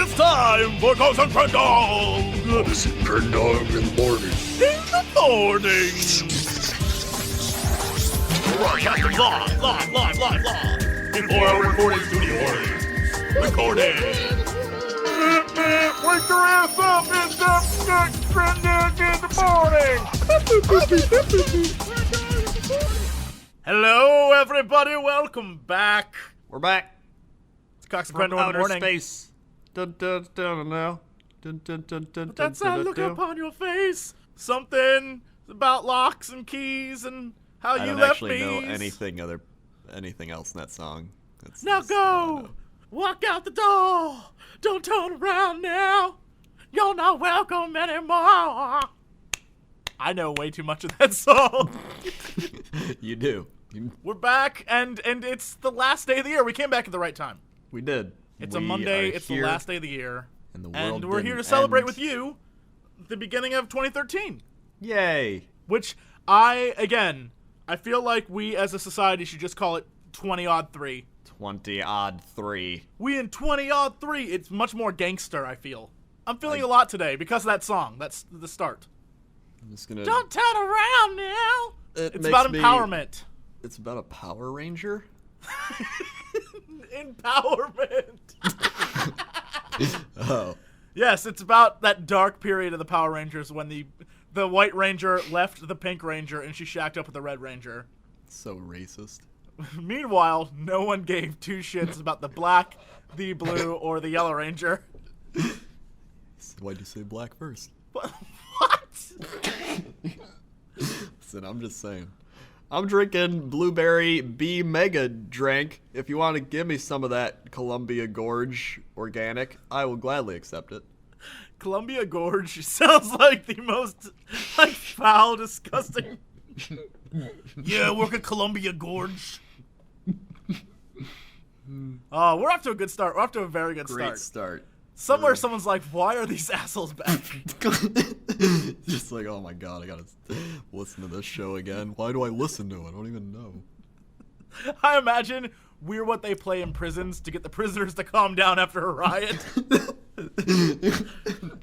It's time for Ghost and Crendor! Ghost and Crendor in the morning. In the morning! Broadcasting live! Before our recording studio audience. Recording! Wake your ass up! It's Crendor in the morning! Hello, everybody! Welcome back! We're back. It's Cox and From Crendor in the outer morning. space. Dun, dun, dun, now. Dun, dun, dun, dun, But that's dun, that dun, look dun. upon your face. Something about locks and keys and how I you don't left actually me. know anything else in that song. That's Now all I go! know. Walk out the door! Don't turn around now! You're not welcome anymore! I know way too much of that song. You do. We're back, and it's the last day of the year. We came back at the right time. We did. It's a We Monday, are it's the here, last day of the year. and the world And we're here to didn't celebrate end. with you the beginning of 2013. Yay! Which I feel like we as a society should just call it 20-odd-3. 20-odd-3. We in 20-odd-3. It's much more gangster, I feel. I'm feeling a lot today because of that song. That's the start. I'm just gonna. Don't turn around now. It It's makes about me- empowerment. It's about a Power Ranger. Empowerment. Oh. Yes, it's about that dark period of the Power Rangers when the White Ranger left the Pink Ranger and she shacked up with the Red Ranger. So racist. Meanwhile, no one gave two shits about the Black, the Blue, or the Yellow Ranger. Why'd you say black first? What? Listen, I'm just saying. I'm drinking blueberry B Mega drink. If you want to give me some of that Columbia Gorge organic, I will gladly accept it. Columbia Gorge sounds like the most foul, disgusting. Yeah, work at Columbia Gorge. Oh, we're off to a good start. We're off to a very good Great start. start. Somewhere someone's like, why are these assholes back? Just like, oh my god, I gotta listen to this show again. Why do I listen to it? I don't even know. I imagine we're what they play in prisons to get the prisoners to calm down after a riot.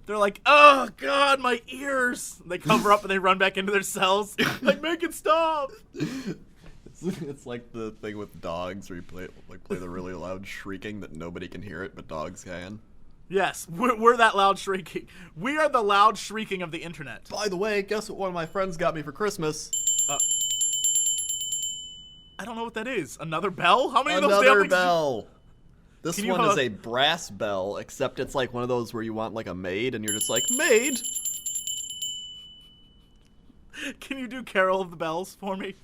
They're like, oh god, my ears. They cover up and they run back into their cells. Like, make it stop. It's like the thing with dogs where you play the really loud shrieking that nobody can hear it, but dogs can. Yes, we're that loud shrieking. We are the loud shrieking of the internet. By the way, guess what one of my friends got me for Christmas? I don't know what that is. Another bell? How many of those damn Another things did you- bell. This Can you one hold- is a brass bell, except it's like one of those where you want like a maid, and you're just like, maid? Can you do Carol of the Bells for me?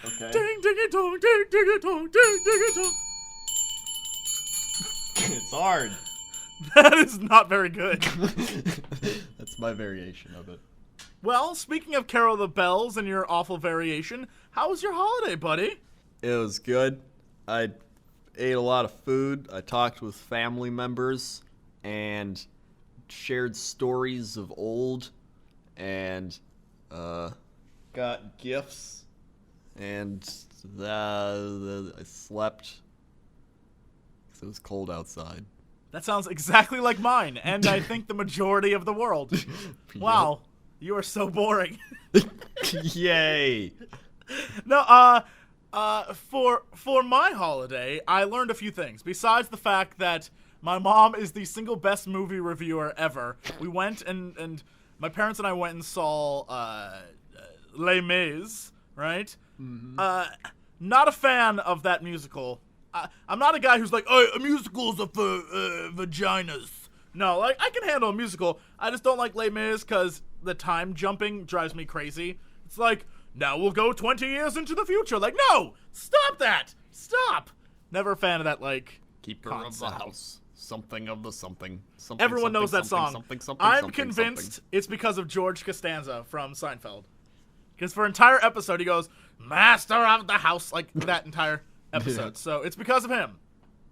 Okay. Ding, ding, a dong, ding, ding, a dong, ding, ding, a dong. It's hard. That is not very good. That's my variation of it. Well, speaking of Carol of the Bells and your awful variation, how was your holiday, buddy? It was good. I ate a lot of food. I talked with family members and shared stories of old and got gifts and I slept because it was cold outside. That sounds exactly like mine, and I think the majority of the world. Wow, you are so boring. Yay! No, for my holiday, I learned a few things. Besides the fact that my mom is the single best movie reviewer ever, we went and my parents and I went and saw Les Mis, right? Mm-hmm. Not a fan of that musical. I'm not a guy who's like, oh, musicals are for vaginas. No, like, I can handle a musical. I just don't like Les Mis because the time jumping drives me crazy. It's like, now we'll go 20 years into the future. Like, no! Stop that! Stop! Never a fan of that, like, Keeper concept. of the house. Something of the something. Everyone knows that song. Something, I'm something, convinced something. it's because of George Costanza from Seinfeld. Because for an entire episode, he goes, Master of the House, like that entire episode. Yeah. So it's because of him.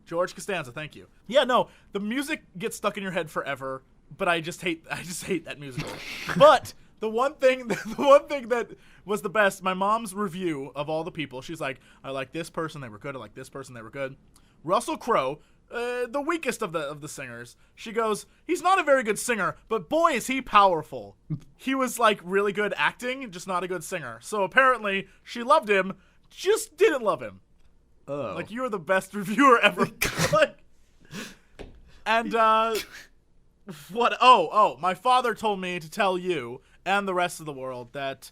George Costanza, thank you. Yeah, no, the music gets stuck in your head forever, but I just hate that musical. But the one thing that was the best, my mom's review of all the people, she's like, I like this person, they were good. I like this person, they were good. Russell Crowe, the weakest of the singers. She goes, he's not a very good singer, but boy is he powerful. He was like really good acting, just not a good singer. So apparently she loved him, just didn't love him. Oh. Like, you are the best reviewer ever. Like, and what? Oh, my father told me to tell you and the rest of the world that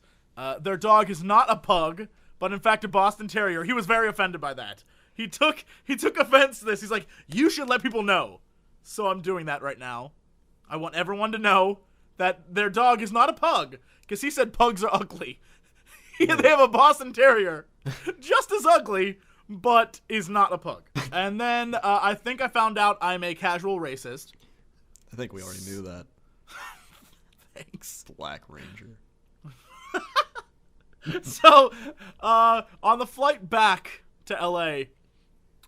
their dog is not a pug, but in fact a Boston Terrier. He was very offended by that. He took offense to this. He's like, you should let people know. So I'm doing that right now. I want everyone to know that their dog is not a pug, because he said pugs are ugly. They have a Boston Terrier, just as ugly, but is not a pug. And then I think I found out I'm a casual racist. I think we already knew that. Thanks. Black Ranger. So, on the flight back to LA,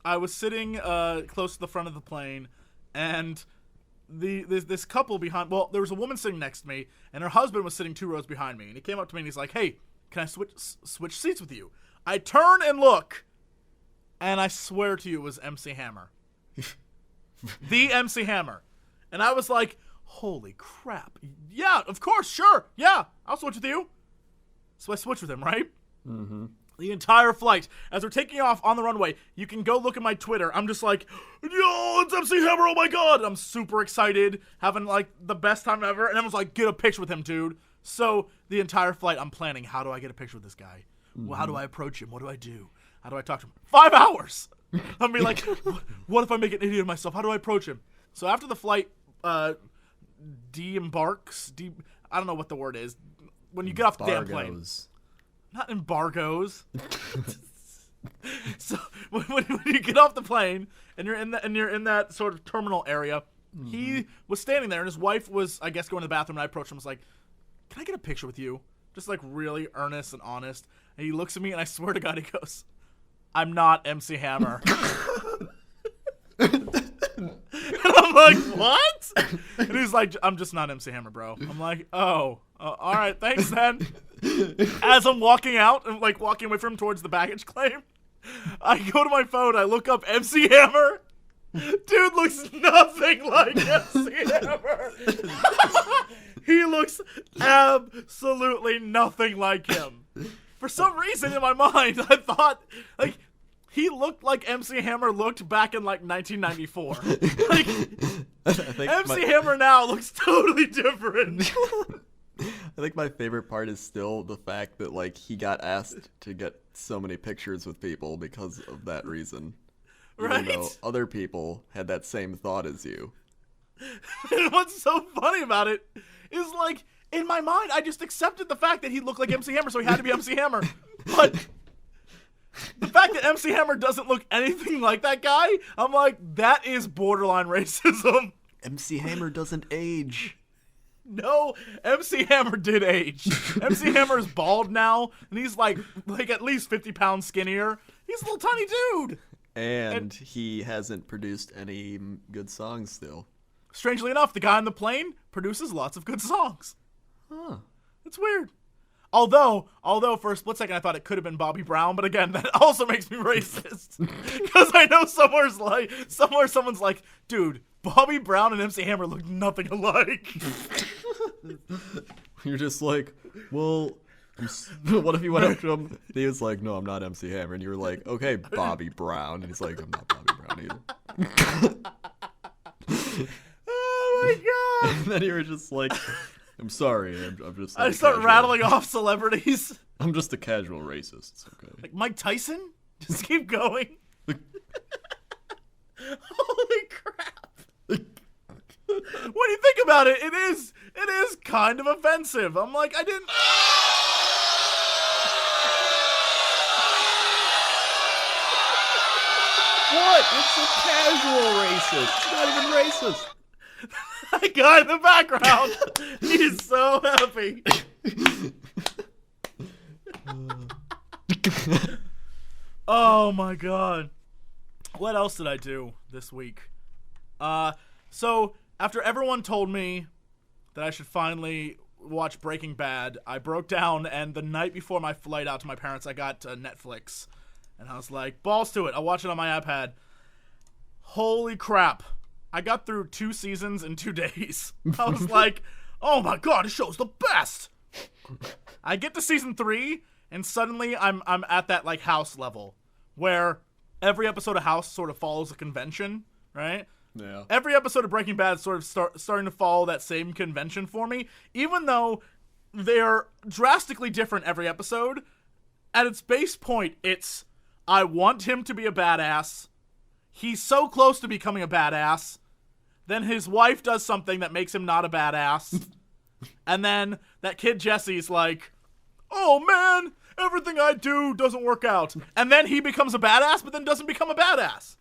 I was sitting close to the front of the plane, and this couple behind, well, there was a woman sitting next to me, and her husband was sitting 2 rows behind me, and he came up to me and he's like, hey, can I switch seats with you? I turn and look, and I swear to you it was MC Hammer. The MC Hammer. And I was like, holy crap. Yeah, of course, sure, yeah, I'll switch with you. So I switched with him, right? Mm-hmm. The entire flight, as we're taking off on the runway, you can go look at my Twitter. I'm just like, yo, it's MC Hammer, oh my god! I'm super excited, having like the best time ever, and everyone's like, get a picture with him, dude. So the entire flight, I'm planning, how do I get a picture with this guy? Mm-hmm. Well, how do I approach him? What do I do? How do I talk to him? 5 hours! I mean, like, what if I make an idiot of myself? How do I approach him? So after the flight de-embarks, I don't know what the word is, when you get off the damn plane. Not embargoes. So when you get off the plane and you're in that sort of terminal area, he was standing there and his wife was, I guess, going to the bathroom, and I approached him and was like, can I get a picture with you? Just like really earnest and honest. And he looks at me and I swear to God, he goes, I'm not MC Hammer. And I'm like, what? And he's like, I'm just not MC Hammer, bro. I'm like, oh, all right, thanks then. As I'm walking out, and like walking away from him towards the baggage claim, I go to my phone, I look up MC Hammer. Dude looks nothing like MC Hammer. He looks absolutely nothing like him. For some reason in my mind, I thought, like, he looked like MC Hammer looked back in, like, 1994. Like, MC Hammer now looks totally different. I think my favorite part is still the fact that, like, he got asked to get so many pictures with people because of that reason. Right? Even though other people had that same thought as you. And what's so funny about it is, like, in my mind, I just accepted the fact that he looked like MC Hammer, so he had to be MC Hammer. But the fact that MC Hammer doesn't look anything like that guy, I'm like, that is borderline racism. MC Hammer doesn't age. No, MC Hammer did age. MC Hammer is bald now, and he's like at least 50 pounds skinnier. He's a little tiny dude. And he hasn't produced any good songs still. Strangely enough, the guy on the plane produces lots of good songs. Huh. It's weird. Although for a split second I thought it could have been Bobby Brown, but again, that also makes me racist. Because I know somewhere someone's like, dude, Bobby Brown and MC Hammer look nothing alike. You're just like, well, what if you went up to him and he was like, no, I'm not MC Hammer, and you were like, okay, Bobby Brown, and he's like, I'm not Bobby Brown either. Oh my god. And then you were just like, I'm sorry, I'm just I start rattling off celebrities. I'm just a casual racist, it's okay. Like Mike Tyson? Just keep going. Holy crap. When you think about it, it is kind of offensive. I'm like, I didn't. What? It's a casual racist. It's not even racist. That guy in the background, he is so happy. Oh my god. What else did I do this week? So after everyone told me that I should finally watch Breaking Bad, I broke down, and the night before my flight out to my parents, I got Netflix. And I was like, balls to it. I'll watch it on my iPad. Holy crap. I got through 2 seasons in 2 days. I was like, oh my god, this show's the best. I get to season 3, and suddenly I'm at that like House level, where every episode of House sort of follows a convention, right? Yeah. Every episode of Breaking Bad is sort of starting to follow that same convention for me, even though they're drastically different every episode. At its base point, it's, I want him to be a badass. He's so close to becoming a badass. Then his wife does something that makes him not a badass. And then that kid Jesse's like, oh man, everything I do doesn't work out. And then he becomes a badass, but then doesn't become a badass.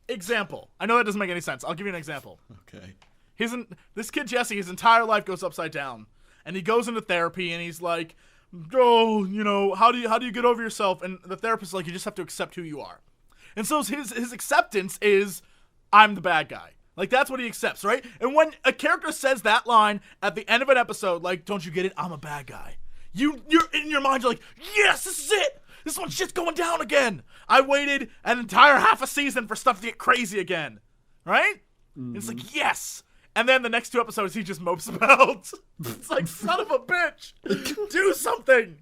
Example. I know that doesn't make any sense. I'll give you an example. Okay. This kid Jesse, his entire life goes upside down. And he goes into therapy and he's like, oh, you know, how do you get over yourself? And the therapist's like, you just have to accept who you are. And so his acceptance is, I'm the bad guy. Like, that's what he accepts, right? And when a character says that line at the end of an episode, like, don't you get it? I'm a bad guy. You're in your mind, you're like, yes, this is it. This one shit's going down again. I waited an entire half a season for stuff to get crazy again, right? Mm-hmm. It's like, yes. And then the next 2 episodes, he just mopes about. It's like, son of a bitch, do something.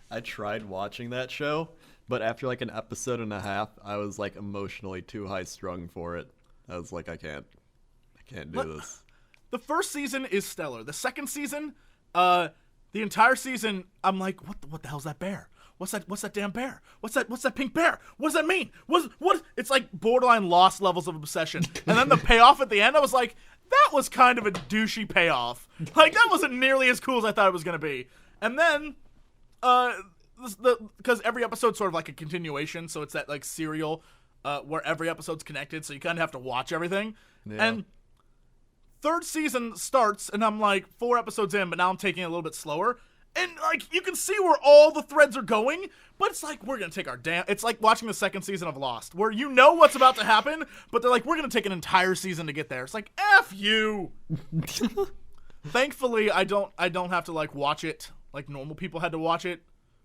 I tried watching that show, but after like an episode and a half, I was like emotionally too high strung for it. I was like, I can't do this. The first season is stellar. The second season, the entire season, I'm like, what the hell's that bear? What's that damn bear? What's that pink bear? What does that mean? What? It's like borderline Lost levels of obsession. And then the payoff at the end, I was like, that was kind of a douchey payoff. Like, that wasn't nearly as cool as I thought it was going to be. And then, because every episode's sort of like a continuation, so it's that like serial where every episode's connected, so you kind of have to watch everything. Yeah. And third season starts, and I'm like 4 episodes in, but now I'm taking it a little bit slower. And, like, you can see where all the threads are going, but it's like, we're going to take our it's like watching the second season of Lost, where you know what's about to happen, but they're like, we're going to take an entire season to get there. It's like, F you! Thankfully, I don't have to, like, watch it like normal people had to watch it.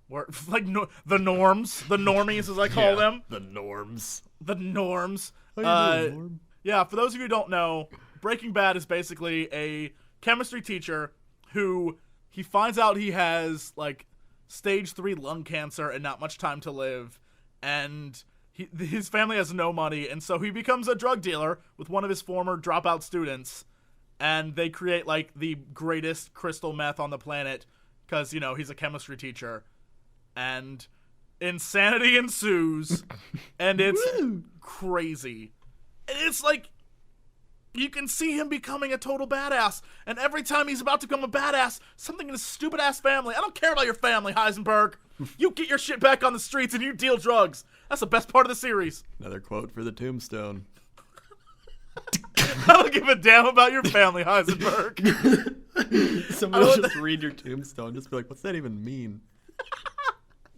Where, like, the norms. The normies, as I call them. The norms. The norms. How you doing, Norm? Yeah, for those of you who don't know, Breaking Bad is basically a chemistry teacher who... He finds out he has, like, stage 3 lung cancer and not much time to live, and his family has no money, and so he becomes a drug dealer with one of his former dropout students, and they create, like, the greatest crystal meth on the planet, because, you know, he's a chemistry teacher, and insanity ensues, and it's crazy. And it's, like... You can see him becoming a total badass. And every time he's about to become a badass, something in his stupid-ass family. I don't care about your family, Heisenberg. You get your shit back on the streets and you deal drugs. That's the best part of the series. Another quote for the tombstone. I don't give a damn about your family, Heisenberg. Somebody will just read your tombstone and just be like, what's that even mean?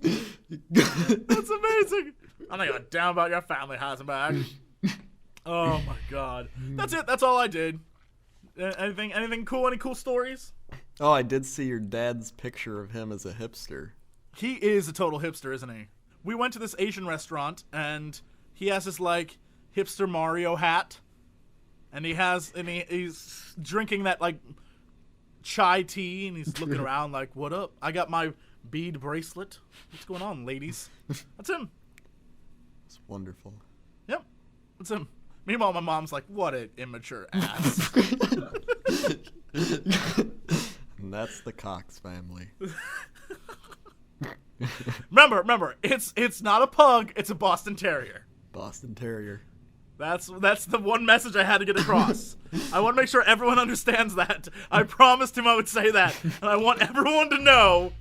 That's amazing. I don't give a damn about your family, Heisenberg. Oh my god. That's it. That's all I did. Anything cool? Any cool stories? Oh, I did see your dad's picture of him as a hipster. He is a total hipster, isn't he? We went to this Asian restaurant, and he has this, like, hipster Mario hat. And he's drinking that, like, chai tea, and he's looking around like, what up? I got my bead bracelet. What's going on, ladies? That's him. It's wonderful. Yep. That's him. Meanwhile, my mom's like, what an immature ass. And that's the Cox family. Remember, it's not a pug, it's a Boston Terrier. Boston Terrier. That's the one message I had to get across. I want to make sure everyone understands that. I promised him I would say that. And I want everyone to know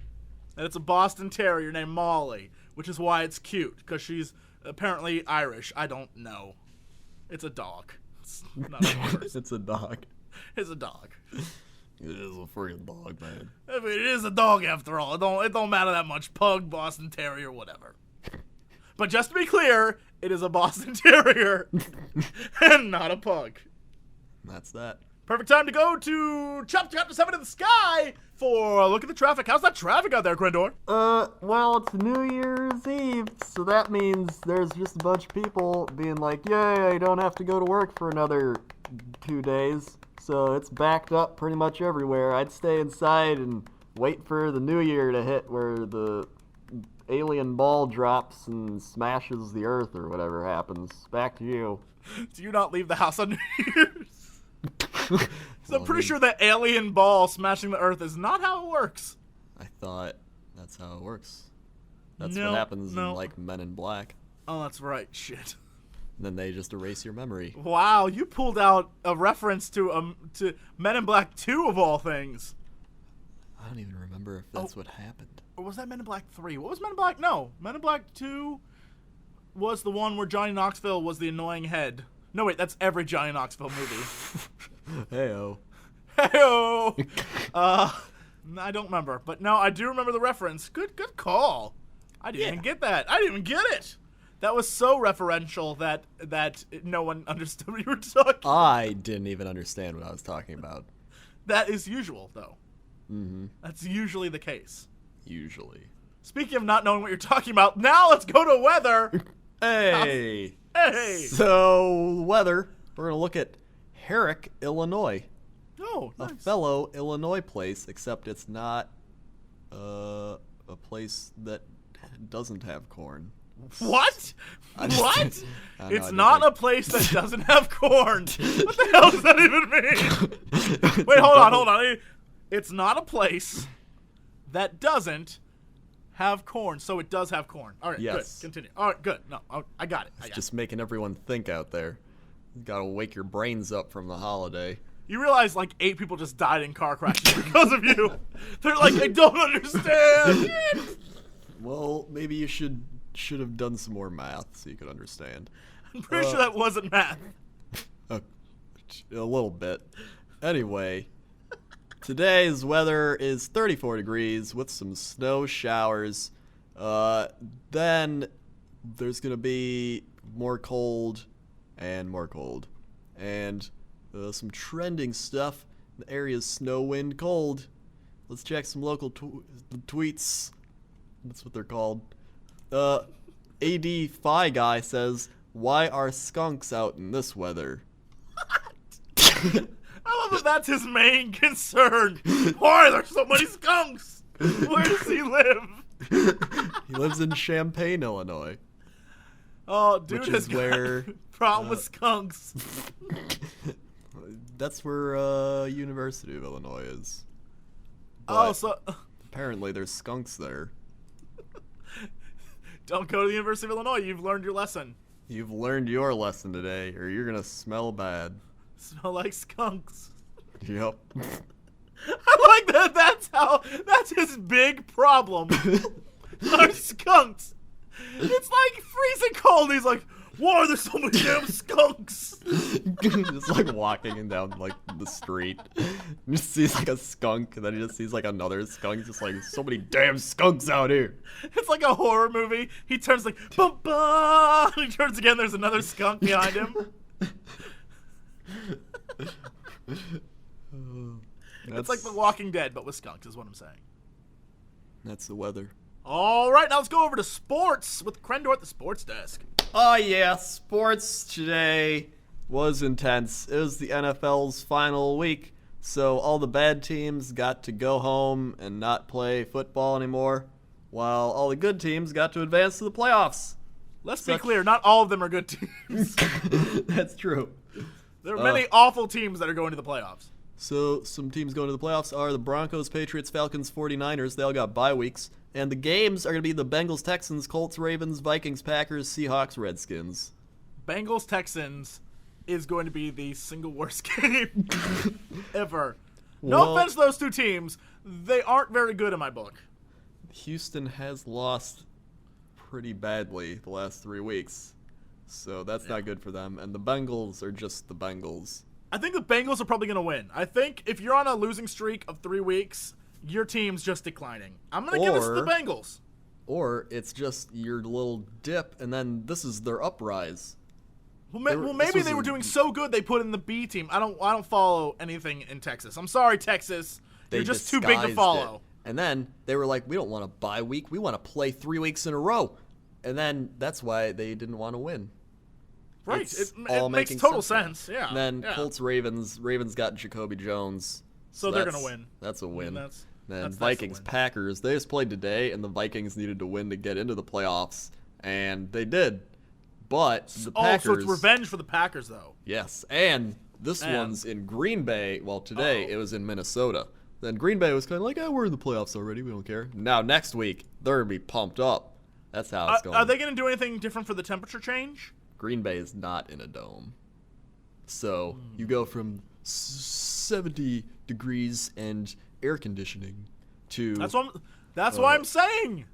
that it's a Boston Terrier named Molly, which is why it's cute, because she's apparently Irish. I don't know. It's a dog. It's not a horse. It's a dog. It's a dog. It is a freaking dog, man. I mean, it is a dog after all. It don't matter that much. Pug, Boston Terrier, whatever. But just to be clear, it is a Boston Terrier and not a pug. That's that. Perfect time to go to Chapter 7 of the Sky for a look at the traffic. How's that traffic out there, Crendor? Well, it's New Year's Eve, so that means there's just a bunch of people being like, yay, I don't have to go to work for another 2 days. So it's backed up pretty much everywhere. I'd stay inside and wait for the new year to hit where the alien ball drops and smashes the earth or whatever happens. Back to you. Do you not leave the house on New Year's? So I'm pretty sure that alien ball smashing the earth is not how it works. I thought that's how it works. That's No, what happens no. in, like, Men in Black. Oh, that's right. Shit. Then they just erase your memory. Wow, you pulled out a reference to Men in Black 2 of all things. I don't even remember if that's what happened. Or was that Men in Black 3? What was Men in Black? No, Men in Black 2 was the one where Johnny Knoxville was the annoying head. No, wait, that's every Johnny Knoxville movie. Heyo. Hey-o! I don't remember, but no, I do remember the reference. Good call. I didn't even get that. I didn't even get it. That was so referential that no one understood what you were talking about. I didn't even understand what I was talking about. That is usual, though. Mm-hmm. That's usually the case. Usually. Speaking of not knowing what you're talking about, now let's go to weather. Hey! Hey! So, weather, we're going to look at Herrick, Illinois. Oh, A nice. fellow Illinois place, except it's not a place that doesn't have corn. What? I just- What? I don't know, I It's didn't not think- a place that doesn't have corn. What the hell does that even mean? Wait, hold on. It's not a place that doesn't have corn, so it does have corn. All right, Yes. good. Continue. All right, good. No, I got it. It's just making everyone think out there. You gotta wake your brains up from the holiday. You realize like 8 people just died in car crashes because of you. They're like, I don't understand. Well, maybe you should have done some more math so you could understand. I'm pretty sure that wasn't math. A little bit. Anyway, today's weather is 34 degrees with some snow showers. Then there's gonna be more cold and more cold. And some trending stuff. The area's snow, wind, cold. Let's check some local tweets. That's what they're called. AD Phi Guy says, "Why are skunks out in this weather?" I love that that's his main concern. Why are there so many skunks? Where does he live? He lives in Champaign, Illinois. Oh, dude Which has is where, got a problem with skunks. That's where University of Illinois is. Oh, But so apparently there's skunks there. don't go to the University of Illinois. You've learned your lesson. You've learned your lesson today, or you're gonna smell bad. Smell like skunks. Yep. I like that. That's his big problem. Are skunks. It's like freezing cold. He's like, why are there so many damn skunks? Just like walking down like the street, he just sees like a skunk, and then he just sees like another skunk. Just like, so many damn skunks out here. It's like a horror movie. He turns like, bum bum. He turns again. There's another skunk behind him. It's like The Walking Dead, but with skunks, is what I'm saying. That's the weather. All right, now let's go over to sports with Crendor at the sports desk. Oh yeah, sports today was intense. It was the NFL's final week, so all the bad teams got to go home and not play football anymore, while all the good teams got to advance to the playoffs. Let's be clear, not all of them are good teams. That's true. There are many awful teams that are going to the playoffs. So some teams going to the playoffs are the Broncos, Patriots, Falcons, 49ers. They all got bye weeks. And the games are going to be the Bengals, Texans, Colts, Ravens, Vikings, Packers, Seahawks, Redskins. Bengals Texans is going to be the single worst game ever. No Well, offense to those two teams. They aren't very good in my book. Houston has lost pretty badly the last 3 weeks. So that's not good for them. And the Bengals are just the Bengals. I think the Bengals are probably going to win. I think if you're on a losing streak of 3 weeks, your team's just declining. I'm going to give this to the Bengals. Or it's just your little dip, and then this is their uprise. Well, maybe they were doing so good they put in the B team. I don't follow anything in Texas. I'm sorry, Texas. You're just too big to follow. And then they were like, we don't want a bye week. We want to play 3 weeks in a row. And then that's why they didn't want to win. Right. It makes total sense. Yeah. And then Colts, Ravens got Jacoby Jones. So they're going to win. That's a win. Then Vikings, Packers, they just played today, and the Vikings needed to win to get into the playoffs. And they did. But the Packers... so it's revenge for the Packers, though. Yes. And this one's in Green Bay. Well, today it was in Minnesota. Then Green Bay was kind of like, we're in the playoffs already. We don't care. Now, next week, they're going to be pumped up. That's how it's going. Are they going to do anything different for the temperature change? Green Bay is not in a dome. So you go from 70 degrees and air conditioning to... That's what I'm saying.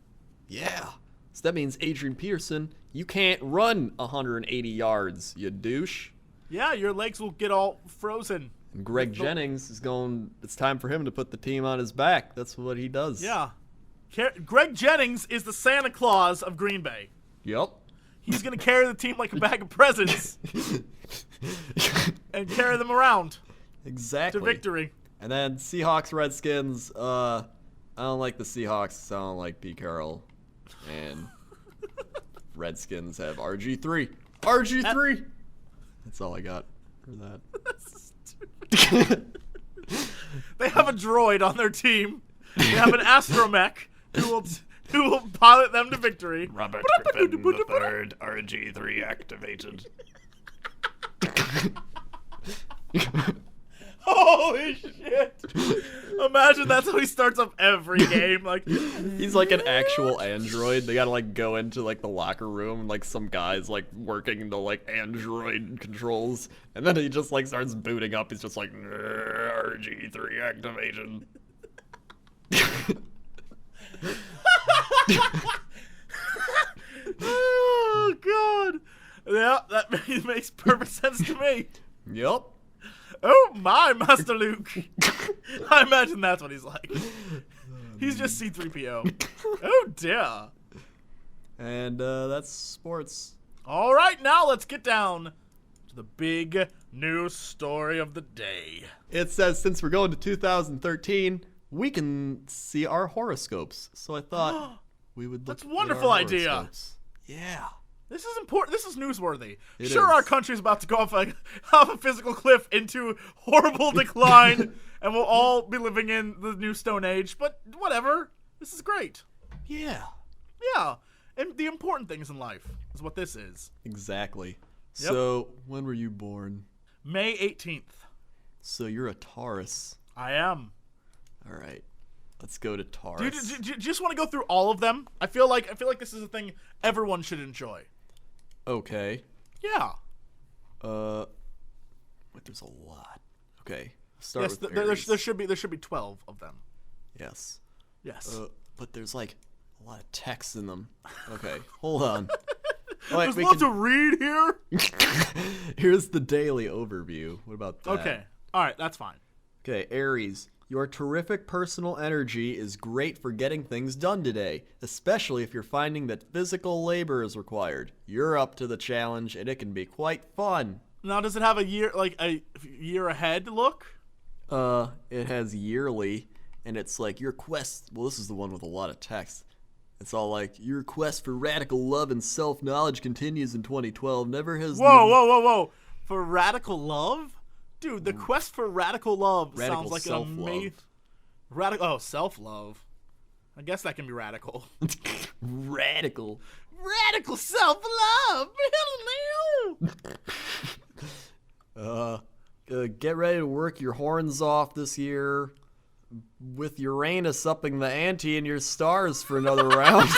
Yeah. So that means, Adrian Peterson, you can't run 180 yards, you douche. Yeah, your legs will get all frozen. And Greg Jennings is going... It's time for him to put the team on his back. That's what he does. Yeah. Greg Jennings is the Santa Claus of Green Bay. Yep. He's going to carry the team like a bag of presents and carry them around. Exactly. To victory. And then Seahawks, Redskins. I don't like the Seahawks. I don't like Pete Carroll. And Redskins have RG3. RG3! That's all I got for that. They have a droid on their team. They have an astromech who will pilot them to victory. Robert Griffin III, RG3 activated. Holy shit! Imagine that's how he starts up every game. Like he's like an actual android. They gotta like go into like the locker room and like some guys like working the like android controls, and then he just like starts booting up. He's just like RG3 activation. Oh god! Yeah, that makes perfect sense to me. Yep. Oh my, Master Luke! I imagine that's what he's like. He's just C-3PO. Oh dear. And that's sports. All right, now let's get down to the big news story of the day. It says since we're going to 2013, we can see our horoscopes. So I thought we would look. That's a wonderful idea. Horoscopes. Yeah. This is important. This is newsworthy. It sure, is. our country's about to go off a physical cliff into horrible decline, and we'll all be living in the new Stone Age. But whatever. This is great. Yeah. Yeah. And the important things in life is what this is. Exactly. Yep. So, when were you born? May 18th. So you're a Taurus. I am. All right. Let's go to Taurus. Do you just want to go through all of them? I feel like this is a thing everyone should enjoy. Okay. Yeah. But there's a lot. Okay. Start Yes, with there Aries. should be 12 of them. Yes. Yes. But there's like a lot of text in them. Okay. Hold on. There's lots to read here. Here's the daily overview. What about that? Okay. All right, that's fine. Okay, Aries. Your terrific personal energy is great for getting things done today, especially if you're finding that physical labor is required. You're up to the challenge, and it can be quite fun. Now, does it have a year ahead look? It has yearly, and it's like your quest. Well, this is the one with a lot of text. It's all like, your quest for radical love and self-knowledge continues in 2012. Never has... Whoa. For radical love? Dude, the quest for radical love sounds like self-love. an amazing... Oh, self-love. I guess that can be radical. Radical. Radical self-love! Get ready to work your horns off this year with Uranus upping the ante in your stars for another round.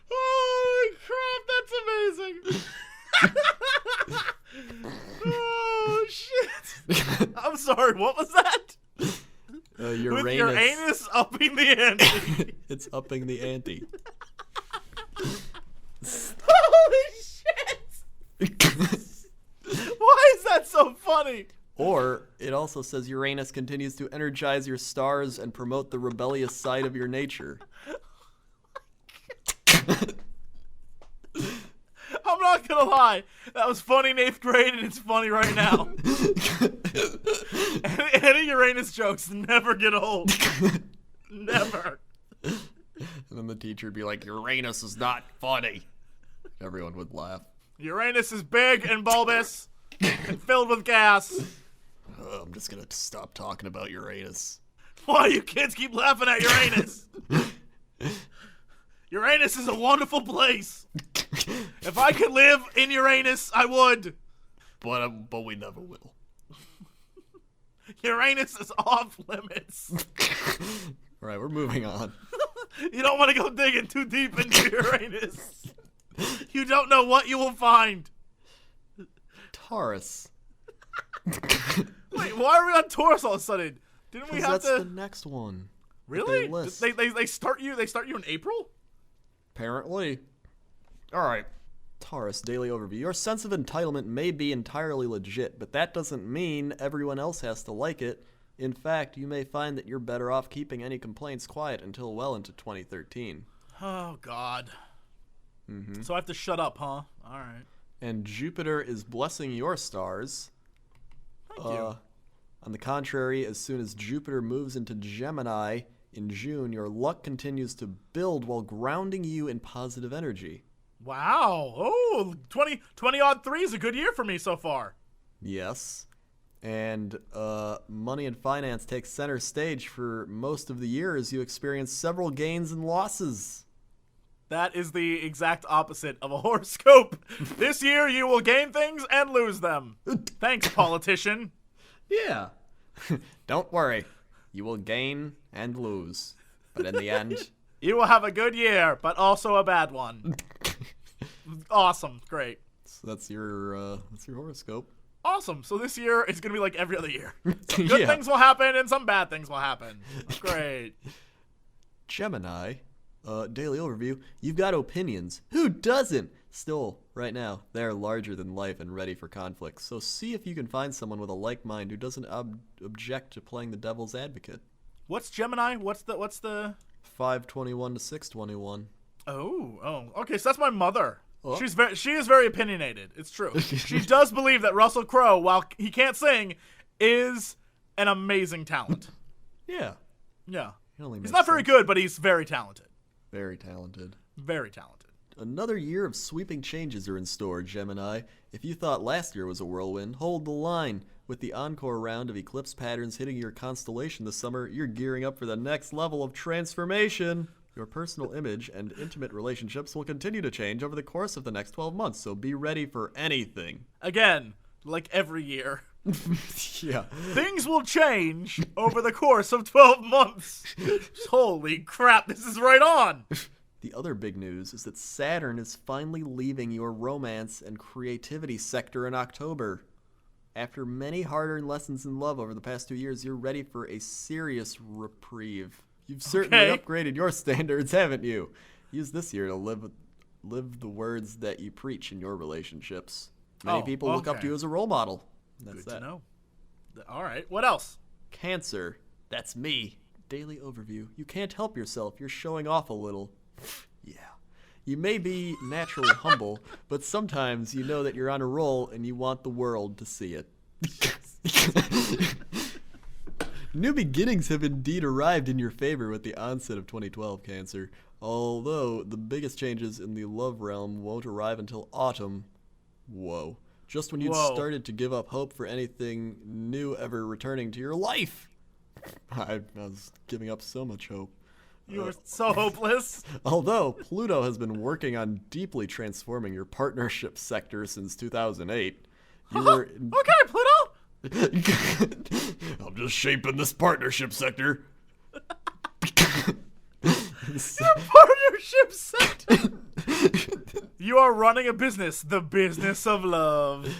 Holy crap, that's amazing! Oh, shit! I'm sorry, what was that? Uranus. With Uranus upping the ante. It's upping the ante. Holy shit! Why is that so funny? Or it also says Uranus continues to energize your stars and promote the rebellious side of your nature. I'm not gonna lie. That was funny in 8th grade, and it's funny right now. Any Uranus jokes never get old. Never. And then the teacher would be like, Uranus is not funny. Everyone would laugh. Uranus is big and bulbous and filled with gas. I'm just gonna stop talking about Uranus. Why you kids keep laughing at Uranus? Uranus is a wonderful place. If I could live in Uranus, I would. But we never will. Uranus is off limits. All right, we're moving on. You don't want to go digging too deep into Uranus. You don't know what you will find. Taurus. Wait, why are we on Taurus all of a sudden? Didn't we have That's to? the next one. Really? They list. They start you. They start you in April. Apparently. All right. Taurus, daily overview. Your sense of entitlement may be entirely legit, but that doesn't mean everyone else has to like it. In fact, you may find that you're better off keeping any complaints quiet until well into 2013. Oh, God. So I have to shut up, huh? All right. And Jupiter is blessing your stars. Thank you. On the contrary, as soon as Jupiter moves into Gemini in June, your luck continues to build while grounding you in positive energy. Wow. Oh, 20 odd 3 is a good year for me so far. Yes. And money and finance take center stage for most of the year as you experience several gains and losses. That is the exact opposite of a horoscope. This year you will gain things and lose them. Thanks, politician. Yeah. Don't worry. You will gain and lose. But in the end... You will have a good year, but also a bad one. Awesome. Great. So that's your horoscope. Awesome. So this year is going to be like every other year. Some good Yeah. things will happen and some bad things will happen. Great. Gemini, daily overview. You've got opinions. Who doesn't? Still, right now, they're larger than life and ready for conflict. So see if you can find someone with a like mind who doesn't object to playing the devil's advocate. What's Gemini? What's the 521 to 621. Oh. Okay, so that's my mother. Oh. She is very opinionated. It's true. She does believe that Russell Crowe, while he can't sing, is an amazing talent. Yeah. Yeah. Only He's makes not very sense. good, but he's very talented. Very talented. Very talented. Another year of sweeping changes are in store, Gemini. If you thought last year was a whirlwind, hold the line. With the encore round of eclipse patterns hitting your constellation this summer, you're gearing up for the next level of transformation. Your personal image and intimate relationships will continue to change over the course of the next 12 months, so be ready for anything. Again, like every year. Yeah. Things will change over the course of 12 months. Holy crap, this is right on. The other big news is that Saturn is finally leaving your romance and creativity sector in October. After many hard-earned lessons in love over the past 2 years, you're ready for a serious reprieve. You've certainly Okay. upgraded your standards, haven't you? Use this year to live the words that you preach in your relationships. Many people look up okay. to you as a role model. That's Good that. to know. All right, what else? Cancer. That's me. Daily overview. You can't help yourself. You're showing off a little. Yeah. You may be naturally humble, but sometimes you know that you're on a roll and you want the world to see it. New beginnings have indeed arrived in your favor with the onset of 2012, Cancer. Although the biggest changes in the love realm won't arrive until autumn. Whoa. Just when you'd started to give up hope for anything new ever returning to your life. I was giving up so much hope. You were so hopeless. Although Pluto has been working on deeply transforming your partnership sector since 2008, you were... Okay, Pluto. I'm just shaping this partnership sector. Partnership sector. You are running a business, the business of love.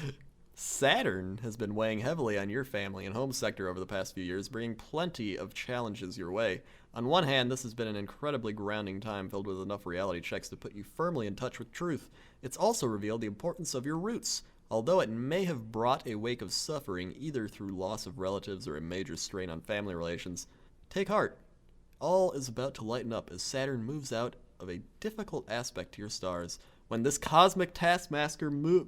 Saturn has been weighing heavily on your family and home sector over the past few years, bringing plenty of challenges your way. On one hand, this has been an incredibly grounding time filled with enough reality checks to put you firmly in touch with truth. It's also revealed the importance of your roots. Although it may have brought a wake of suffering, either through loss of relatives or a major strain on family relations, take heart. All is about to lighten up as Saturn moves out of a difficult aspect to your stars. When this cosmic taskmaster moves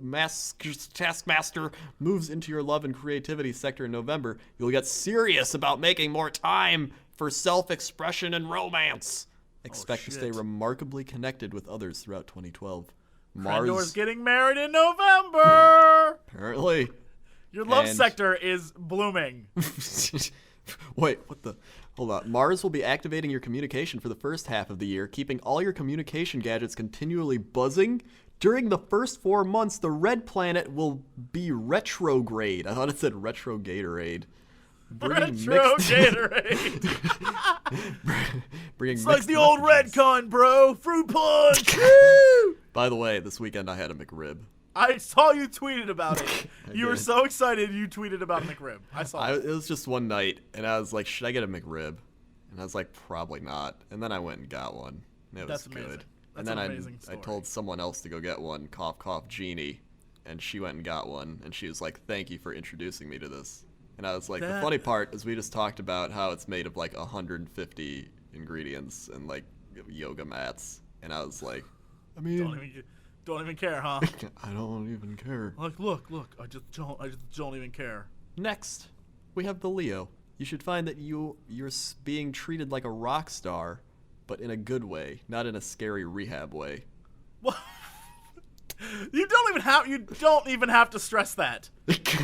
into your love and creativity sector in November, you'll get serious about making more time for self-expression and romance. Expect to stay remarkably connected with others throughout 2012. Crendor's getting married in November. Apparently. Your love sector is blooming. Wait, what the? Hold on. Mars will be activating your communication for the first half of the year, keeping all your communication gadgets continually buzzing. During the first 4 months, the red planet will be retrograde. I thought it said retro Gatorade. Gatorade. It's like the old red con, bro. Fruit punch. By the way, this weekend I had a McRib. I saw you tweeted about it. You were so excited you tweeted about McRib. I saw it. It was just one night, and I was like, should I get a McRib? And I was like, probably not. And then I went and got one. And it was good. Amazing. And then I told someone else to go get one, cough, cough, Jeannie. And she went and got one, and she was like, thank you for introducing me to this. And I was like, the funny part is we just talked about how it's made of like 150 ingredients and like yoga mats. And I was like, I mean... Don't even care, huh? I don't even care. Like, look, I just don't even care. Next, we have the Leo. You should find that you're being treated like a rock star, but in a good way, not in a scary rehab way. What? You don't even have to stress that.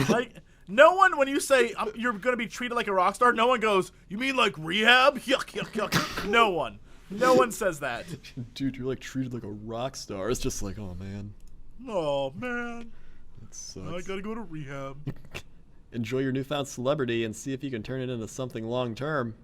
Like, no one, when you say you're gonna be treated like a rock star, no one goes, you mean like rehab? Yuck, yuck, yuck. No one. No one says that. Dude, you're like treated like a rock star. It's just like, oh man. Oh man. That sucks. I gotta go to rehab. Enjoy your newfound celebrity and see if you can turn it into something long term.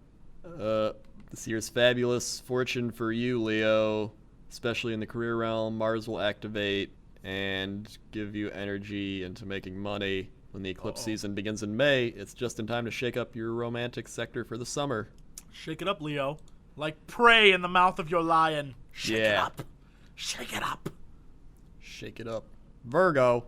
This year's fabulous fortune for you, Leo. Especially in the career realm, Mars will activate and give you energy into making money. When the eclipse season begins in May, it's just in time to shake up your romantic sector for the summer. Shake it up, Leo. Like prey in the mouth of your lion. Shake it up. Shake it up. Shake it up. Virgo.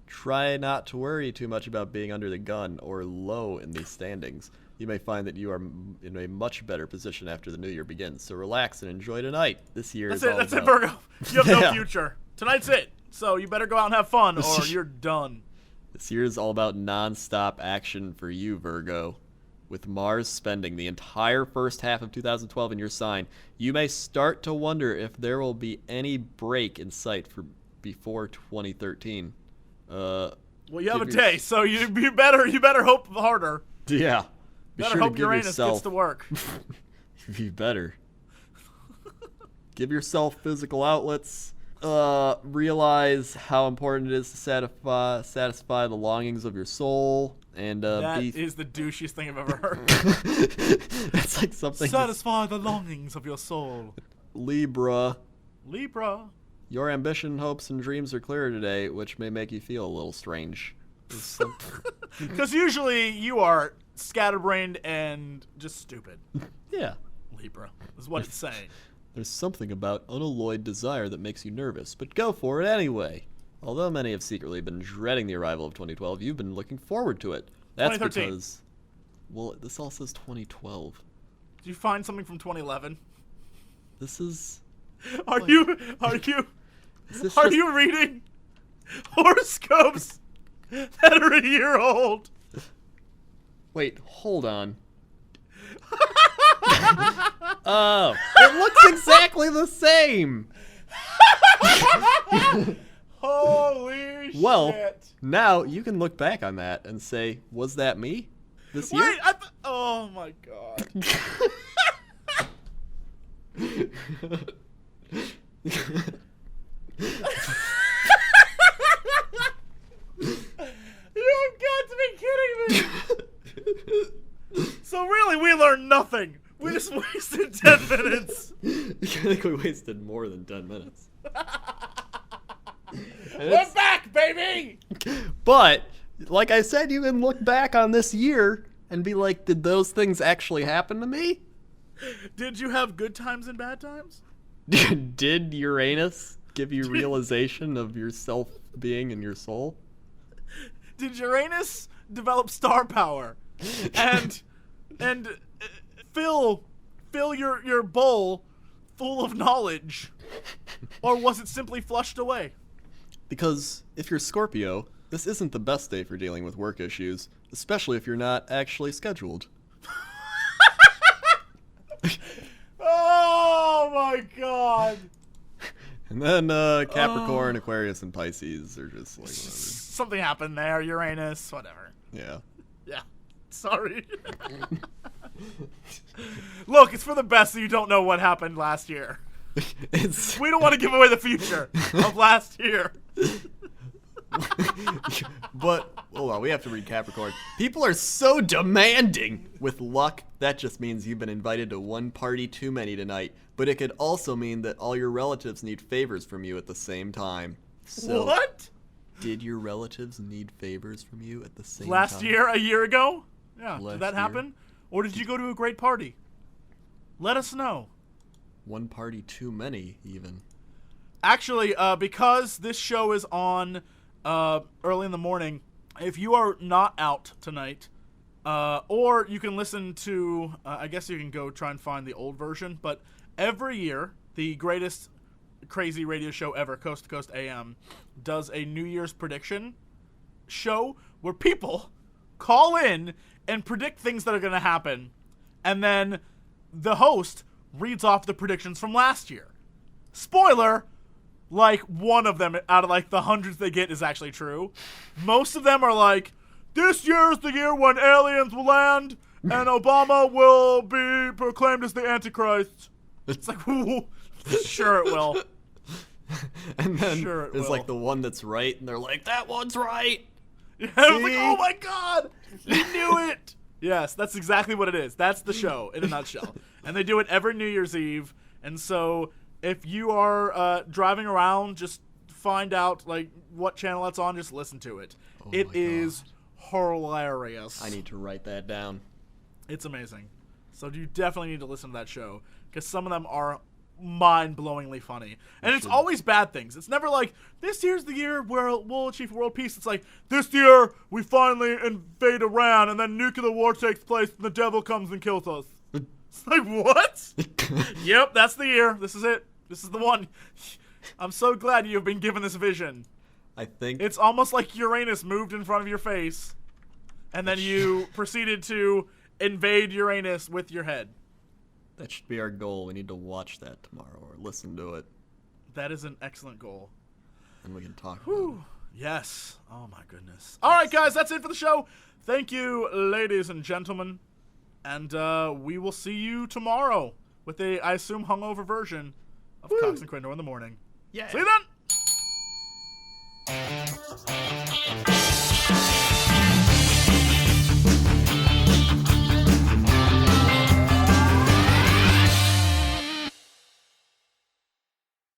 Try not to worry too much about being under the gun or low in these standings. You may find that you are in a much better position after the new year begins. So relax and enjoy tonight. This year is all about... That's it, Virgo. You have no future. Tonight's it. So you better go out and have fun or you're done. This year is all about non-stop action for you, Virgo. With Mars spending the entire first half of 2012 in your sign, you may start to wonder if there will be any break in sight for before 2013. Well, you have a day, so you better hope harder. Yeah. Better hope Uranus gets to work. You better. Give yourself physical outlets. Realize how important it is to satisfy the longings of your soul. And that is the douchiest thing I've ever heard. That's like something. Satisfy the longings of your soul. Libra. Your ambition, hopes, and dreams are clear today, which may make you feel a little strange. Because usually you are scatterbrained and just stupid. Yeah. Libra is what it's saying. There's something about unalloyed desire that makes you nervous, but go for it anyway. Although many have secretly been dreading the arrival of 2012, you've been looking forward to it. That's 2013. Because, well, this all says 2012. Did you find something from 2011? This is... Are you reading horoscopes that are a year old? Wait, hold on. Oh, it looks exactly the same. Holy shit. Well, now you can look back on that and say, was that me this year? Wait, oh my god. You've got to be kidding me. So really, we learned nothing. We just wasted 10 minutes. I think we wasted more than 10 minutes. We're back, baby! But, like I said, you can look back on this year and be like, did those things actually happen to me? Did you have good times and bad times? Did Uranus give you realization of your self-being and your soul? Did Uranus develop star power and fill your bowl full of knowledge, or was it simply flushed away? Because if you're Scorpio, this isn't the best day for dealing with work issues, especially if you're not actually scheduled. Oh my god. And then Capricorn, Aquarius, and Pisces are just like whatever. Something happened there, Uranus, whatever. Yeah. Yeah. Sorry. Look, it's for the best so you don't know what happened last year. We don't want to give away the future of last year. But, hold on, we have to read Capricorn. People are so demanding. With luck, that just means you've been invited to one party too many tonight. But it could also mean that all your relatives need favors from you at the same time. So, What? did your relatives need favors from you at the same time? Last year, a year ago? Yeah, Last did that year? happen? Or did you go to a great party? Let us know. One party too many, even. Actually, because this show is on early in the morning, if you are not out tonight, or you can listen to, I guess you can go try and find the old version, but every year, the greatest crazy radio show ever, Coast to Coast AM, does a New Year's prediction show where people call in and predict things that are going to happen, and then the host reads off the predictions from last year. Spoiler, like one of them out of like the hundreds they get is actually true. Most of them are like, this year's the year when aliens will land and Obama will be proclaimed as the Antichrist. It's like, ooh, sure it will. And then Sure it there's will. like the one that's right, and they're like, that one's right. Yeah, I was like, See? oh my god, he knew it. Yes, that's exactly what it is. That's the show in a nutshell. And they do it every New Year's Eve. And so if you are driving around, just find out like what channel it's on. Just listen to it. Oh It my is hilarious. I need to write that down. It's amazing. So you definitely need to listen to that show because some of them are mind-blowingly funny. And it's always bad things. It's never like, this year's the year where we'll achieve world peace. It's like, this year we finally invade Iran and then nuclear war takes place and the devil comes and kills us. It's like, what? Yep, that's the year. This is it. This is the one. I'm so glad you've been given this vision. I think It's almost like Uranus moved in front of your face and then you proceeded to invade Uranus with your head. that should be our goal. We need to watch that tomorrow or listen to it, That is an excellent goal. and we can talk about it. Yes. Oh my goodness. All right, guys, that's it for the show. Thank you, ladies and gentlemen. And we will see you tomorrow with a, I assume, hungover version of Cox and Crendor in the Morning. Yeah. See you then.